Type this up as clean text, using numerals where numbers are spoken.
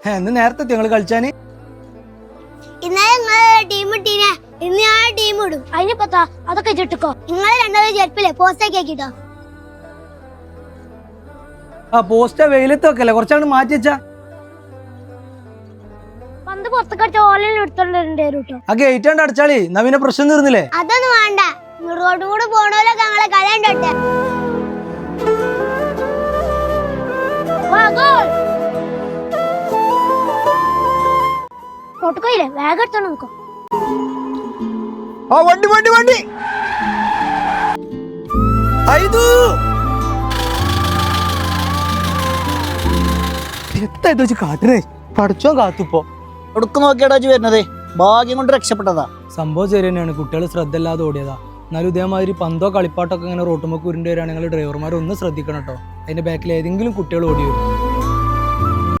ഇന്ന് നേരത്തെ ഞങ്ങൾ കളിച്ചാന് ഇന്നലെ ടീം ഇട്ടീനെ, ഇന്ന് ഞാൻ ടീം ഇടും. അതിന് പത്താ അതൊക്കെ ചുട്ടിക്കോ. നിങ്ങളെ രണ്ടാമത് ചെരുപ്പില്ലേ പോസ്റ്റൊക്കെ ആക്കിട്ടോ. ആ പോസ്റ്റ് വെയിലത്ത് വെക്കല്ലേ, കുറച്ചാണ് മാറ്റി വെച്ചാ. പന്ത് പുറത്തേക്കടിച്ച ഓലയിൽ എടുത്തോണ്ടിരണ്ടേ കേട്ടോ. ആ ഗേറ്റ് കണ്ട് അടച്ചാളി, എന്നാ പിന്നെ പ്രശ്നം തീർന്നില്ലേ? അതൊന്നും വേണ്ട, റോഡ് കൂടെ പോണോലൊക്കെ ഞങ്ങളെ കളയണ്ടോട്ടെ. റോട്ടുകോയില്ലേ വേഗം എടുത്തോ നോക്കോ. ആ വണ്ടി വണ്ടി വണ്ടി എത്തായിട്ട് വെച്ച് കാട്ടിനെ പഠിച്ചോ കാത്തുപ്പോ. എടുക്ക് നോക്കിയാടാ വരുന്നതേ, ഭാഗ്യം കൊണ്ട് രക്ഷപ്പെട്ടതാ. സംഭവം ശരി തന്നെയാണ്, കുട്ടികൾ ശ്രദ്ധ ഇല്ലാതെ ഓടിയതാ. എന്നാലും ഇതേമാതിരി പന്തോ കളിപ്പാട്ടൊക്കെ ഇങ്ങനെ റോട്ടുമ്പോ ഉരുണ്ട് വരികയാണെങ്കിൽ ഡ്രൈവർമാർ ഒന്ന് ശ്രദ്ധിക്കണം കേട്ടോ. അതിന്റെ ബാക്കിൽ ഏതെങ്കിലും കുട്ടികൾ ഓടി വരും.